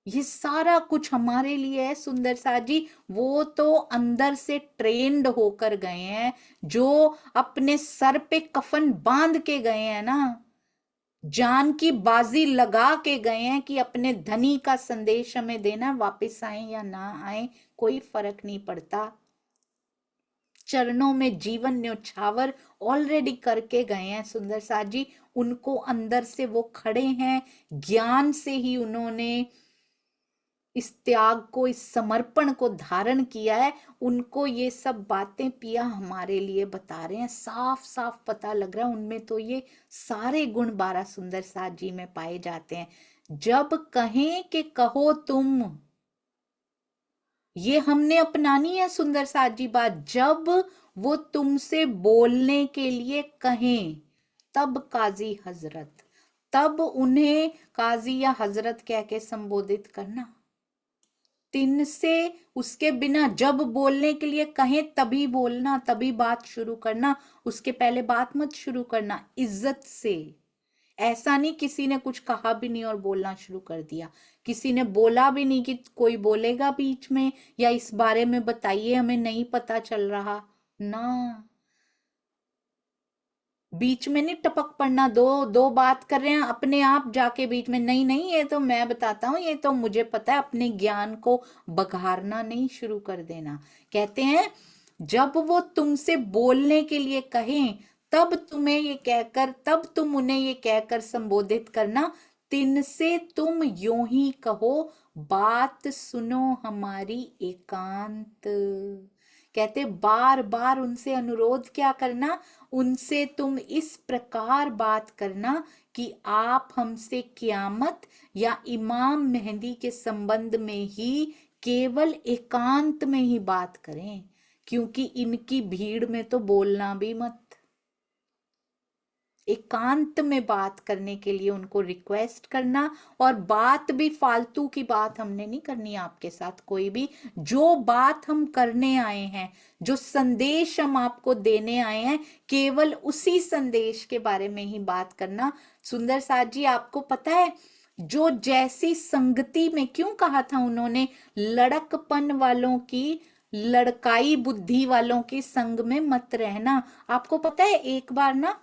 ये सारा कुछ हमारे लिए है सुंदर सा जी। वो तो अंदर से ट्रेंड होकर गए हैं, जो अपने सर पे कफन बांध के गए हैं ना, जान की बाजी लगा के गए हैं कि अपने धनी का संदेश हमें देना, वापस आए या ना आए कोई फर्क नहीं पड़ता। चरणों में जीवन न्योछावर ऑलरेडी करके गए हैं सुंदर सा जी। उनको अंदर से वो खड़े हैं, ज्ञान से ही उन्होंने इस त्याग को, इस समर्पण को धारण किया है। उनको ये सब बातें पिया हमारे लिए बता रहे हैं। साफ साफ पता लग रहा है उनमें तो ये सारे गुण 12 सुंदर साथ जी में पाए जाते हैं। जब कहें कि कहो तुम, ये हमने अपनानी है सुंदर साथ जी बात। जब वो तुमसे बोलने के लिए कहें, तब काजी हजरत, तब उन्हें काजी या हजरत कह के संबोधित करना। तिन से, उसके बिना, जब बोलने के लिए कहें तभी बोलना, तभी बात शुरू करना, उसके पहले बात मत शुरू करना। इज्जत से, ऐसा नहीं किसी ने कुछ कहा भी नहीं और बोलना शुरू कर दिया, किसी ने बोला भी नहीं कि कोई बोलेगा बीच में या इस बारे में बताइए हमें नहीं पता चल रहा ना। बीच में नहीं टपक पड़ना, दो बात कर रहे हैं अपने आप जाके बीच में, नहीं नहीं ये तो मैं बताता हूं, ये तो मुझे पता है, अपने ज्ञान को बघारना नहीं शुरू कर देना। कहते हैं जब वो तुमसे बोलने के लिए कहें, तब तुम उन्हें ये कहकर संबोधित करना, तिन से तुम यूं ही कहो, बात सुनो हमारी एकांत। कहते बार बार उनसे अनुरोध क्या करना, उनसे तुम इस प्रकार बात करना कि आप हमसे क़यामत या इमाम मेहंदी के संबंध में ही केवल एकांत में ही बात करें, क्योंकि इनकी भीड़ में तो बोलना भी मत। एकांत में बात करने के लिए उनको रिक्वेस्ट करना, और बात भी फालतू की बात हमने नहीं करनी आपके साथ कोई भी। जो बात हम करने आए हैं, जो संदेश हम आपको देने आए हैं, केवल उसी संदेश के बारे में ही बात करना। सुंदर साथ जी आपको पता है जो जैसी संगति में, क्यों कहा था उन्होंने लड़कपन वालों की, लड़काई बुद्धि वालों के संग में मत रहना। आपको पता है एक बार ना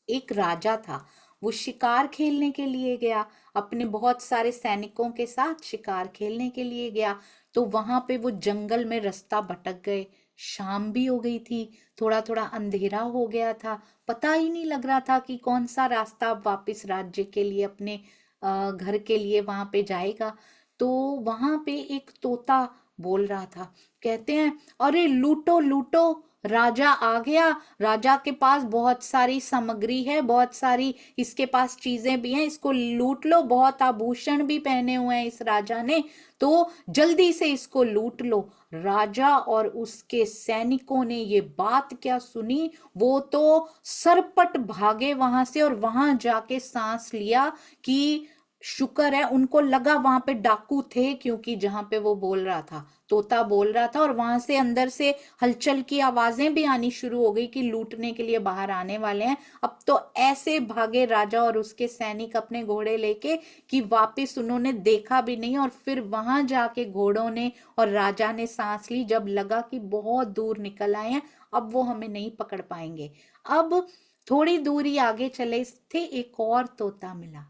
एक राजा था, वो शिकार खेलने के लिए गया, अपने बहुत सारे सैनिकों के साथ शिकार खेलने के लिए गया। तो वहां पे वो जंगल में रास्ता भटक गए, शाम भी हो गई थी, थोड़ा थोड़ा अंधेरा हो गया था, पता ही नहीं लग रहा था कि कौन सा रास्ता अब वापस राज्य के लिए, अपने घर के लिए वहां पे जाएगा। तो वहां पे एक तोता बोल रहा था, कहते हैं अरे लूटो लूटो, राजा आ गया, राजा के पास बहुत सारी सामग्री है, बहुत सारी इसके पास चीजें भी हैं, इसको लूट लो, बहुत आभूषण भी पहने हुए हैं इस राजा ने, तो जल्दी से इसको लूट लो। राजा और उसके सैनिकों ने ये बात क्या सुनी, वो तो सरपट भागे वहां से, और वहां जाके सांस लिया कि शुक्र है, उनको लगा वहां पे डाकू थे, क्योंकि जहां पे वो बोल रहा था, तोता बोल रहा था, और वहां से अंदर से हलचल की आवाजें भी आनी शुरू हो गई कि लूटने के लिए बाहर आने वाले हैं। अब तो ऐसे भागे राजा और उसके सैनिक अपने घोड़े लेके कि वापस उन्होंने देखा भी नहीं, और फिर वहां जाके घोड़ों ने और राजा ने सांस ली, जब लगा कि बहुत दूर निकल आए हैं, अब वो हमें नहीं पकड़ पाएंगे। अब थोड़ी दूरी आगे चले थे, एक और तोता मिला,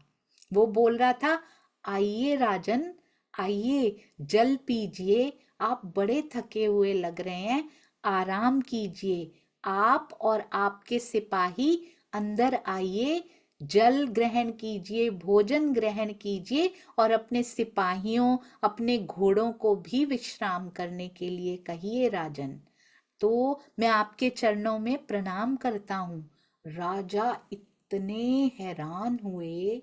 वो बोल रहा था, आइए राजन, आइए, जल पीजिए, आप बड़े थके हुए लग रहे हैं, आराम कीजिए, आप और आपके सिपाही अंदर आइए, जल ग्रहण कीजिए, भोजन ग्रहण कीजिए, और अपने सिपाहियों, अपने घोड़ों को भी विश्राम करने के लिए कहिए राजन। तो मैं आपके चरणों में प्रणाम करता हूं। राजा इतने हैरान हुए,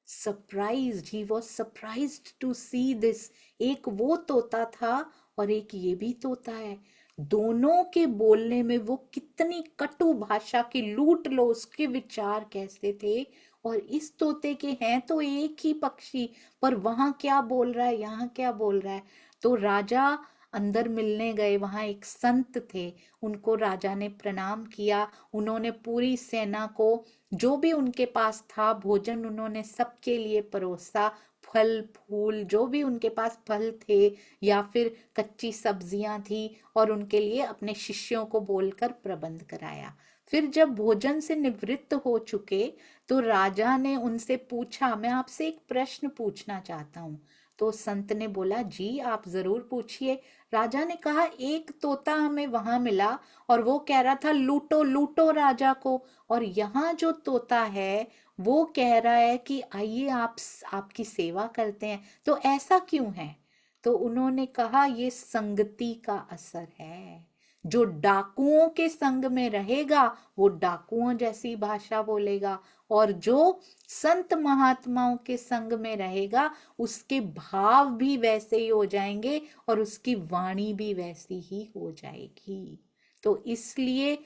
surprised, he was surprised to see this. एक वो तोता था और एक ये भी तोता है, दोनों के बोलने में वो कितनी कटु भाषा की, लूट लो उसके विचार कैसे थे। और इस तोते के हैं तो एक ही पक्षी, पर वहां क्या बोल रहा है, यहाँ क्या बोल रहा है। तो राजा अंदर मिलने गए, वहां एक संत थे, उनको राजा ने प्रणाम किया, उन्होंने पूरी सेना को जो भी उनके पास था भोजन उन्होंने सबके लिए परोसा, फल फूल जो भी उनके पास फल थे या फिर कच्ची सब्जियां थी, और उनके लिए अपने शिष्यों को बोलकर प्रबंध कराया। फिर जब भोजन से निवृत्त हो चुके तो राजा ने उनसे पूछा, मैं आपसे एक प्रश्न पूछना चाहता हूँ। तो संत ने बोला, जी आप जरूर पूछिए। राजा ने कहा, एक तोता हमें वहां मिला और वो कह रहा था, लूटो लूटो राजा को, और यहाँ जो तोता है वो कह रहा है कि आइए आप, आपकी सेवा करते हैं, तो ऐसा क्यों है। तो उन्होंने कहा, ये संगति का असर है, जो डाकुओं के संग में रहेगा वो डाकुओं जैसी भाषा बोलेगा, और जो संत महात्माओं के संग में रहेगा उसके भाव भी वैसे ही हो जाएंगे और उसकी वाणी भी वैसी ही हो जाएगी। तो इसलिए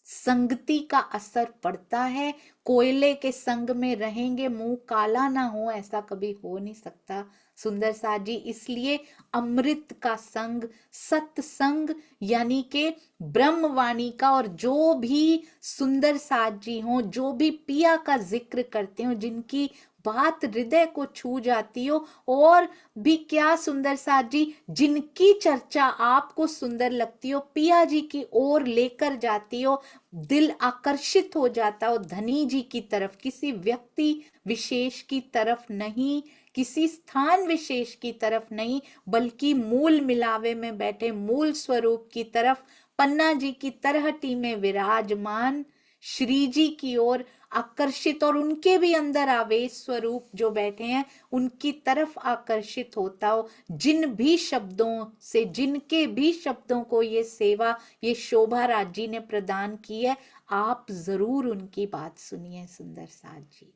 संगति का असर पड़ता है। कोयले के संग में रहेंगे मुंह काला ना हो, ऐसा कभी हो नहीं सकता सुंदर साथ जी। इसलिए अमृत का संग, सत्संग, यानी के ब्रह्मवाणी का, और जो भी सुंदर साथ जी हो, जो भी पिया का जिक्र करते हो, जिनकी बात हृदय को छू जाती हो, और भी क्या सुंदर साथ जी, जिनकी चर्चा आपको सुंदर लगती हो, पिया जी की ओर लेकर जाती हो, दिल आकर्षित हो जाता हो धनी जी की तरफ, किसी व्यक्ति विशेष की तरफ नहीं, किसी स्थान विशेष की तरफ नहीं, बल्कि मूल मिलावे में बैठे मूल स्वरूप की तरफ, पन्ना जी की तरहटी में विराजमान श्री जी की ओर आकर्षित, और उनके भी अंदर आवेश स्वरूप जो बैठे हैं उनकी तरफ आकर्षित होता हो। जिन भी शब्दों से, जिनके भी शब्दों को ये सेवा, ये शोभा राज जी ने प्रदान की है, आप जरूर उनकी बात सुनिए सुंदर साथ जी,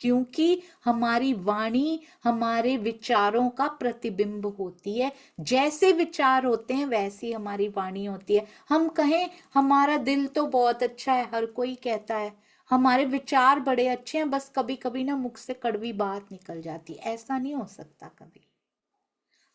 क्योंकि हमारी वाणी हमारे विचारों का प्रतिबिंब होती है। जैसे विचार होते हैं वैसी हमारी वाणी होती है। हम कहें हमारा दिल तो बहुत अच्छा है, हर कोई कहता है हमारे विचार बड़े अच्छे हैं, बस कभी कभी ना मुख से कड़वी बात निकल जाती, ऐसा नहीं हो सकता कभी।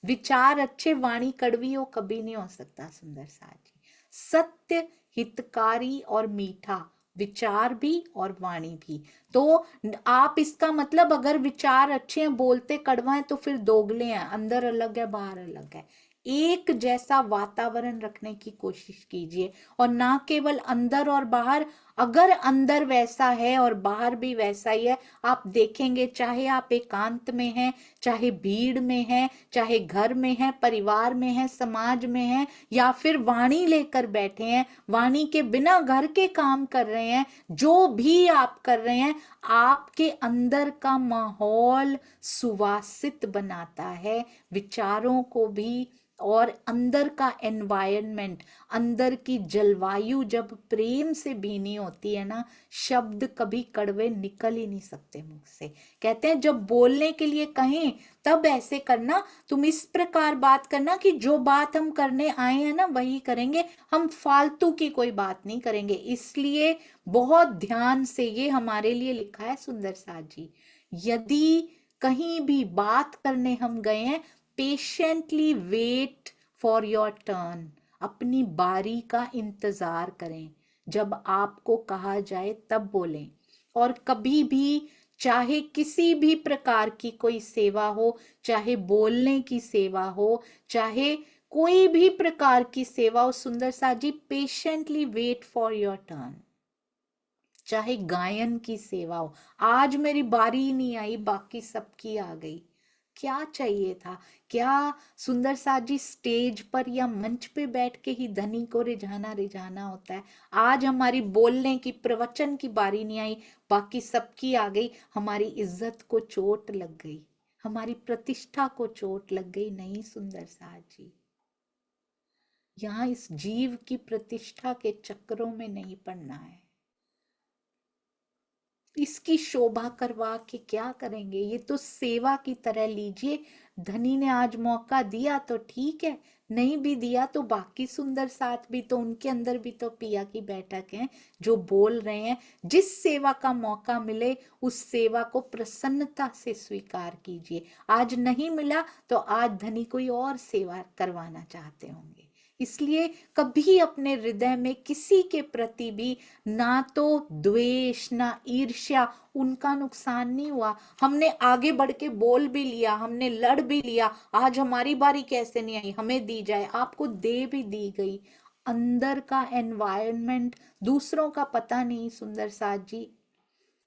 विचार अच्छे, वाणी कड़वी हो, कभी नहीं हो सकता सुंदर साथ जी। सत्य, हितकारी और मीठा विचार भी और वाणी भी। तो आप इसका मतलब, अगर विचार अच्छे हैं, बोलते कड़वा है, तो फिर दोगले हैं, अंदर अलग है बाहर अलग है। एक जैसा वातावरण रखने की कोशिश कीजिए, और ना केवल अंदर और बाहर, अगर अंदर वैसा है और बाहर भी वैसा ही है, आप देखेंगे, चाहे आप एकांत में हैं, चाहे भीड़ में हैं, चाहे घर में हैं, परिवार में हैं, समाज में हैं, या फिर वाणी लेकर बैठे हैं, वाणी के बिना घर के काम कर रहे हैं, जो भी आप कर रहे हैं, आपके अंदर का माहौल सुवासित बनाता है, विचारों को भी और अंदर का एनवायरनमेंट, अंदर की जलवायु जब प्रेम से भीनी होती है ना, शब्द कभी कड़वे निकल ही नहीं सकते मुख से। कहते हैं जब बोलने के लिए कहें तब ऐसे करना, तुम इस प्रकार बात करना कि जो बात हम करने आए हैं ना वही करेंगे, हम फालतू की कोई बात नहीं करेंगे। इसलिए बहुत ध्यान से, ये हमारे लिए लिखा है सुंदर साथ जी, यदि कहीं भी बात करने हम गए हैं, patiently wait for your turn, अपनी बारी का इंतजार करें, जब आपको कहा जाए तब बोलें। और कभी भी, चाहे किसी भी प्रकार की कोई सेवा हो, चाहे बोलने की सेवा हो, चाहे कोई भी प्रकार की सेवा हो, सुंदर साथ जी, patiently wait for your turn. चाहे गायन की सेवा हो, आज मेरी बारी ही नहीं आई, बाकी सबकी आ गई, क्या चाहिए था? क्या सुंदर साथ जी स्टेज पर या मंच पे बैठ के ही धनी को रिझाना होता है? आज हमारी बोलने की, प्रवचन की बारी नहीं आई, बाकी सबकी आ गई, हमारी इज्जत को चोट लग गई, हमारी प्रतिष्ठा को चोट लग गई। नहीं सुंदर साथ जी, यहाँ इस जीव की प्रतिष्ठा के चक्रों में नहीं पड़ना है। इसकी शोभा करवा के क्या करेंगे? ये तो सेवा की तरह लीजिए। धनी ने आज मौका दिया तो ठीक है, नहीं भी दिया तो बाकी सुंदर साथ भी तो, उनके अंदर भी तो पिया की बैठक है जो बोल रहे हैं। जिस सेवा का मौका मिले उस सेवा को प्रसन्नता से स्वीकार कीजिए। आज नहीं मिला तो आज धनी कोई और सेवा करवाना चाहते होंगे। इसलिए कभी अपने हृदय में किसी के प्रति भी ना तो द्वेष ना ईर्ष्या, उनका नुकसान नहीं हुआ, हमने आगे बढ़ के बोल भी लिया, हमने लड़ भी लिया, आज हमारी बारी कैसे नहीं आई, हमें दी जाए, आपको दे भी दी गई। अंदर का एनवायरनमेंट दूसरों का पता नहीं सुंदर साथ जी,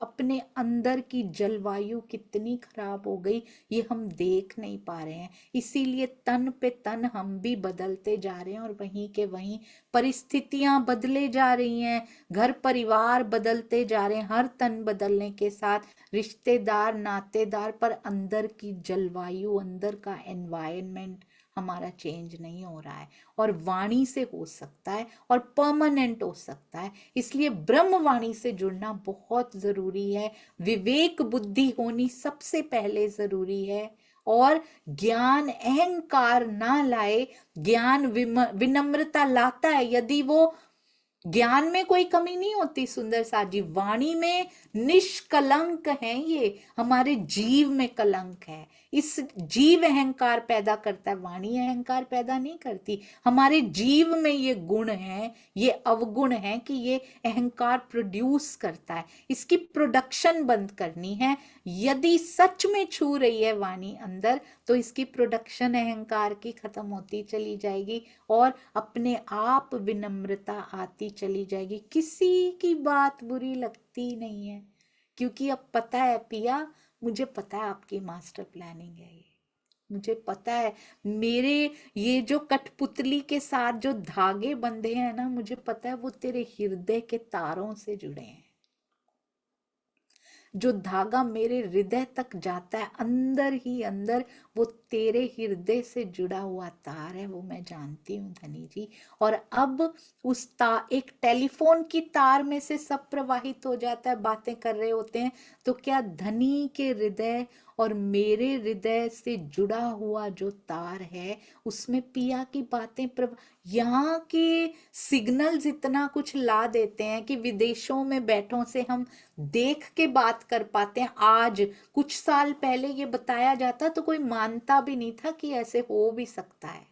अपने अंदर की जलवायु कितनी खराब हो गई ये हम देख नहीं पा रहे हैं। इसीलिए तन पे तन हम भी बदलते जा रहे हैं और वहीं के वहीं परिस्थितियां बदले जा रही हैं, घर परिवार बदलते जा रहे हैं, हर तन बदलने के साथ रिश्तेदार नातेदार, पर अंदर की जलवायु, अंदर का एनवायरनमेंट हमारा चेंज नहीं हो रहा है। और वाणी से हो सकता है और परमानेंट हो सकता है, इसलिए ब्रह्म वाणी से जुड़ना बहुत जरूरी है। विवेक बुद्धि होनी सबसे पहले जरूरी है। और ज्ञान अहंकार ना लाए, ज्ञान विनम्रता लाता है। यदि वो, ज्ञान में कोई कमी नहीं होती सुंदर साथ जी, वाणी में निष्कलंक है, ये हमारे जीव में कलंक है। इस जीव अहंकार पैदा करता है, वाणी अहंकार पैदा नहीं करती। हमारे जीव में ये गुण है, ये अवगुण है कि ये अहंकार प्रोड्यूस करता है, इसकी प्रोडक्शन बंद करनी है। यदि सच में छू रही है वाणी अंदर, तो इसकी प्रोडक्शन अहंकार की खत्म होती चली जाएगी और अपने आप विनम्रता आती चली जाएगी। किसी की बात बुरी लगती नहीं है, क्योंकि अब पता है पिया, मुझे पता है आपकी मास्टर प्लानिंग है ये, मुझे पता है। मेरे ये जो कठपुतली के साथ जो धागे बंधे हैं ना, मुझे पता है वो तेरे हृदय के तारों से जुड़े हैं। जो धागा मेरे हृदय तक जाता है अंदर ही अंदर, वो तेरे हृदय से जुड़ा हुआ तार है, वो मैं जानती हूँ धनी जी। और अब उस एक टेलीफोन की तार में से सब प्रवाहित हो जाता है, बातें कर रहे होते हैं, तो क्या धनी के हृदय और मेरे हृदय से जुड़ा हुआ जो तार है उसमें पिया की बातें यहाँ के सिग्नल्स इतना कुछ ला देते हैं कि विदेशों में बैठों से हम देख के बात कर पाते हैं। आज कुछ साल पहले ये बताया जाता तो कोई मानता भी नहीं था कि ऐसे हो भी सकता है।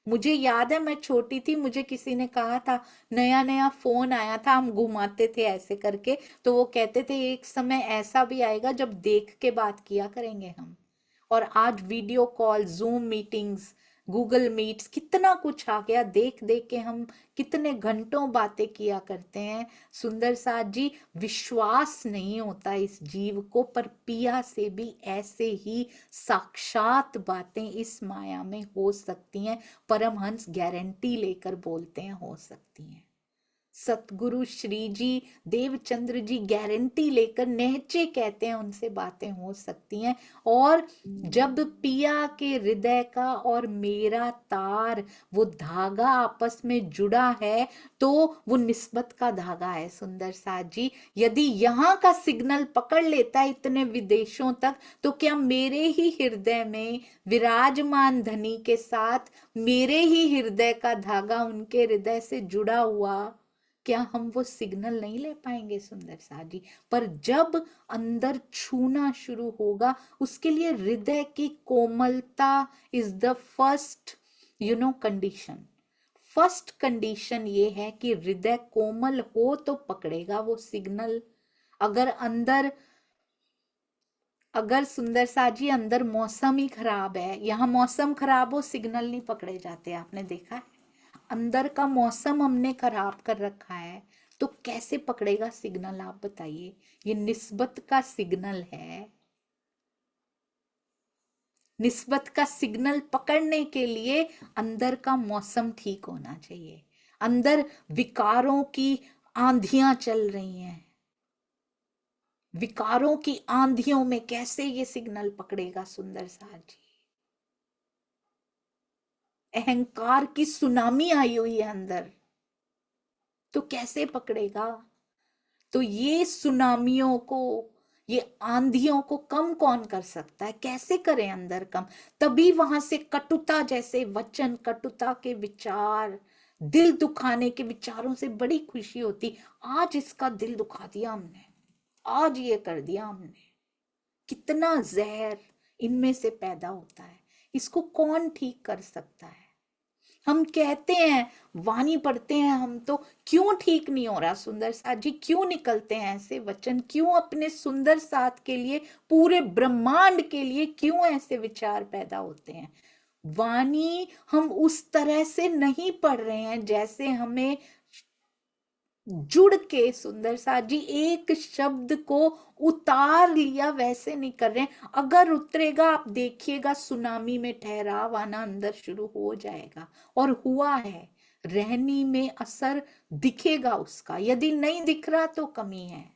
मुझे याद है मैं छोटी थी, मुझे किसी ने कहा था, नया नया फोन आया था, हम घुमाते थे ऐसे करके, तो वो कहते थे एक समय ऐसा भी आएगा जब देख के बात किया करेंगे हम। और आज video call, zoom meetings, Google meets, कितना कुछ आ गया, देख देख के हम कितने घंटों बातें किया करते हैं। सुंदर साथ जी, विश्वास नहीं होता इस जीव को, पर पिया से भी ऐसे ही साक्षात बातें इस माया में हो सकती हैं। परमहंस गारंटी लेकर बोलते हैं हो सकती हैं। सतगुरु श्री जी देवचंद्र जी गारंटी लेकर नेचे कहते हैं उनसे बातें हो सकती हैं। और जब पिया के हृदय का और मेरा तार, वो धागा आपस में जुड़ा है, तो वो निस्बत का धागा है सुंदर साथ जी। यदि यहाँ का सिग्नल पकड़ लेता है इतने विदेशों तक, तो क्या मेरे ही हृदय में विराजमान धनी के साथ मेरे ही हृदय का धागा उनके हृदय से जुड़ा हुआ, क्या हम वो सिग्नल नहीं ले पाएंगे सुंदर साथ जी? पर जब अंदर छूना शुरू होगा, उसके लिए हृदय की कोमलता is the first condition. First condition ये है कि हृदय कोमल हो तो पकड़ेगा वो सिग्नल। अगर सुंदर साथ जी अंदर मौसम ही खराब है, यहाँ मौसम खराब हो सिग्नल नहीं पकड़े जाते, आपने देखा है। अंदर का मौसम हमने खराब कर रखा है, तो कैसे पकड़ेगा सिग्नल, आप बताइए। ये निस्बत का सिग्नल है। निस्बत का सिग्नल पकड़ने के लिए अंदर का मौसम ठीक होना चाहिए। अंदर विकारों की आंधियां चल रही हैं, विकारों की आंधियों में कैसे ये सिग्नल पकड़ेगा सुंदर साथ जी? अहंकार की सुनामी आई हुई है अंदर, तो कैसे पकड़ेगा? तो ये सुनामियों को, ये आंधियों को कम कौन कर सकता है? कैसे करें अंदर कम? तभी वहां से कटुता जैसे वचन, कटुता के विचार, दिल दुखाने के विचारों से बड़ी खुशी होती। आज इसका दिल दुखा दिया हमने, आज ये कर दिया हमने। कितना जहर इनमें से पैदा होता है, इसको कौन ठीक कर सकता है? हम कहते हैं, वाणी पढ़ते हैं हम, तो क्यों ठीक नहीं हो रहा सुंदर साथ जी? क्यों निकलते हैं ऐसे वचन? क्यों अपने सुंदर साथ के लिए, पूरे ब्रह्मांड के लिए क्यों ऐसे विचार पैदा होते हैं? वाणी हम उस तरह से नहीं पढ़ रहे हैं जैसे हमें जुड़ के सुंदर साथ जी एक शब्द को उतार लिया, वैसे नहीं कर रहे हैं। अगर उतरेगा, आप देखिएगा सुनामी में ठहराव आना अंदर शुरू हो जाएगा, और हुआ है। रहनी में असर दिखेगा उसका, यदि नहीं दिख रहा तो कमी है।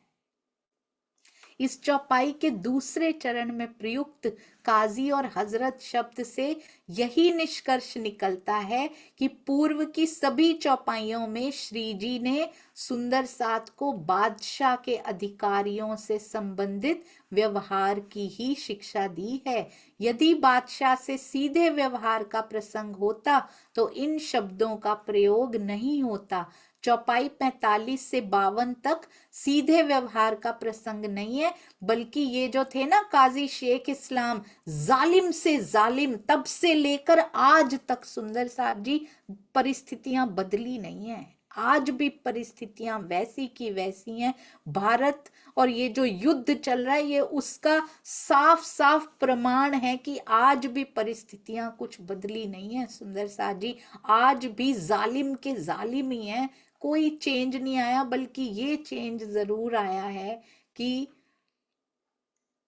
इस चौपाई के दूसरे चरण में प्रयुक्त काजी और हजरत शब्द से यही निष्कर्ष निकलता है कि पूर्व की सभी चौपाइयों में श्री जी ने सुंदर साथ को बादशाह के अधिकारियों से संबंधित व्यवहार की ही शिक्षा दी है। यदि बादशाह से सीधे व्यवहार का प्रसंग होता तो इन शब्दों का प्रयोग नहीं होता। चौपाई 45 से 52 तक सीधे व्यवहार का प्रसंग नहीं है, बल्कि ये जो थे ना काजी शेख इस्लाम, जालिम से जालिम, तब से लेकर आज तक सुंदर साहब जी परिस्थितियां बदली नहीं है। आज भी परिस्थितियां वैसी की वैसी हैं। भारत और ये जो युद्ध चल रहा है, ये उसका साफ साफ प्रमाण है कि आज भी परिस्थितियां कुछ बदली नहीं है सुंदर साहब जी। आज भी जालिम के जालिम ही हैं, कोई चेंज नहीं आया। बल्कि ये चेंज जरूर आया है कि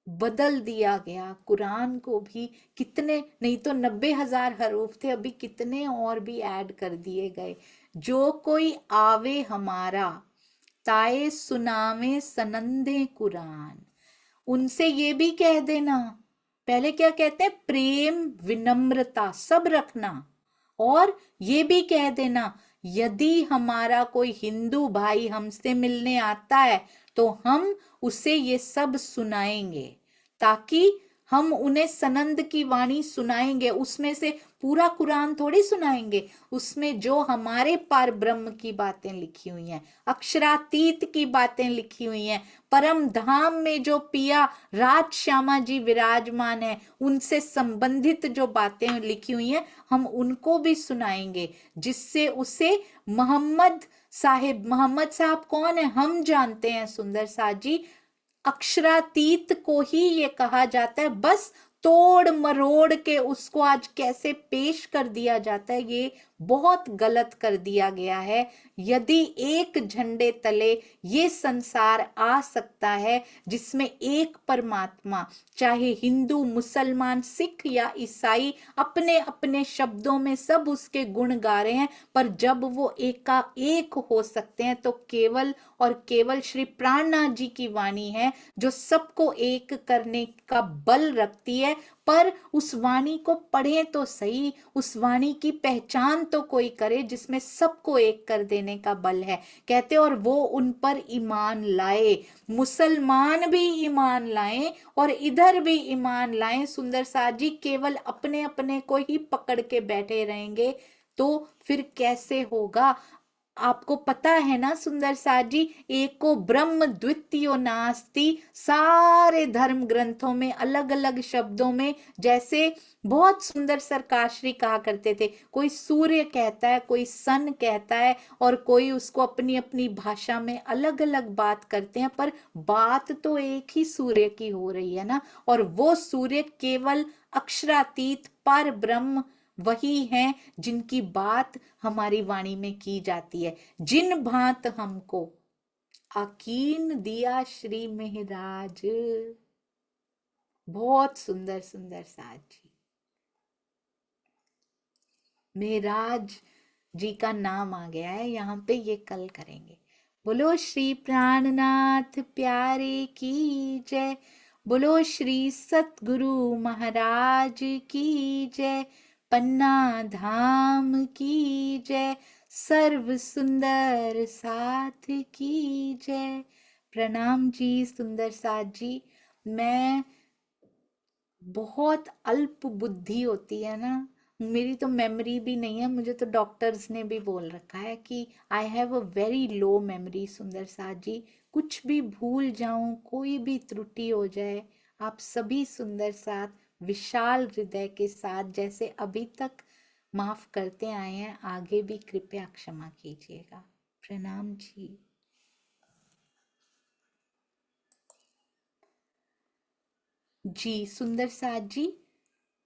बदल दिया गया कुरान को भी। कितने, नहीं तो 90,000 हरूफ थे, अभी कितने और भी ऐड कर दिए गए। जो कोई आवे हमारा, ताए सुनावे सनंदे कुरान, उनसे ये भी कह देना। पहले क्या कहते हैं? प्रेम, विनम्रता सब रखना। और ये भी कह देना, यदि हमारा कोई हिंदू भाई हमसे मिलने आता है तो हम उसे ये सब सुनाएंगे, ताकि हम उन्हें सनंद की वाणी सुनाएंगे। उसमें से पूरा कुरान थोड़ी सुनाएंगे, उसमें जो हमारे पार ब्रह्म की बातें लिखी हुई हैं, अक्षरातीत की बातें लिखी हुई हैं, परम धाम में जो पिया राज श्यामा जी विराजमान है, उनसे संबंधित जो बातें लिखी हुई हैं, हम उनको भी सुनाएंगे, जिससे उसे मोहम्मद साहब कौन है हम जानते हैं सुंदर साथ जी। अक्षरातीत को ही ये कहा जाता है। बस तोड़ मरोड़ के उसको आज कैसे पेश कर दिया जाता है, ये बहुत गलत कर दिया गया है। यदि एक झंडे तले ये संसार आ सकता है जिसमें एक परमात्मा, चाहे हिंदू, मुसलमान, सिख या ईसाई, अपने अपने शब्दों में सब उसके गुण गा रहे हैं, पर जब वो एका एक हो सकते हैं तो केवल और केवल श्री प्राणनाथ जी की वाणी है जो सबको एक करने का बल रखती है। पर उस वाणी को पढ़े तो सही, उस वाणी की पहचान तो कोई करे जिसमें सबको एक कर देने का बल है। कहते और वो उन पर ईमान लाए, मुसलमान भी ईमान लाएं और इधर भी ईमान लाएं। सुंदर साथ जी केवल अपने अपने को ही पकड़ के बैठे रहेंगे तो फिर कैसे होगा। आपको पता है ना सुंदर साथ जी, एको ब्रह्म द्वितीयो नास्ति, सारे धर्म ग्रंथों में अलग अलग शब्दों में, जैसे बहुत सुंदर सरकाश्री कहा करते थे, कोई सूर्य कहता है, कोई सन कहता है, और कोई उसको अपनी अपनी भाषा में अलग अलग बात करते हैं, पर बात तो एक ही सूर्य की हो रही है ना। और वो सूर्य केवल अक्षरातीत पर ब्रह्म वही हैं जिनकी बात हमारी वाणी में की जाती है। जिन भांत हमको आकीन दिया श्री महराज। बहुत सुंदर सुंदर साथ जी, महराज जी का नाम आ गया है यहाँ पे, ये कल करेंगे। बोलो श्री प्राणनाथ प्यारे की जय, बोलो श्री सतगुरु महाराज की जय, पन्ना धाम की जय, सर्व सुंदर साथ की जय। प्रणाम जी सुंदर साथ जी। मैं बहुत अल्प बुद्धि होती है ना, मेरी तो मेमोरी भी नहीं है, मुझे तो डॉक्टर्स ने भी बोल रखा है कि I have a very low memory सुंदर साथ जी। कुछ भी भूल जाऊं, कोई भी त्रुटि हो जाए, आप सभी सुंदर साथ विशाल हृदय के साथ जैसे अभी तक माफ करते आए हैं, आगे भी कृपया क्षमा कीजिएगा। प्रणाम जी। जी सुंदर साथ जी,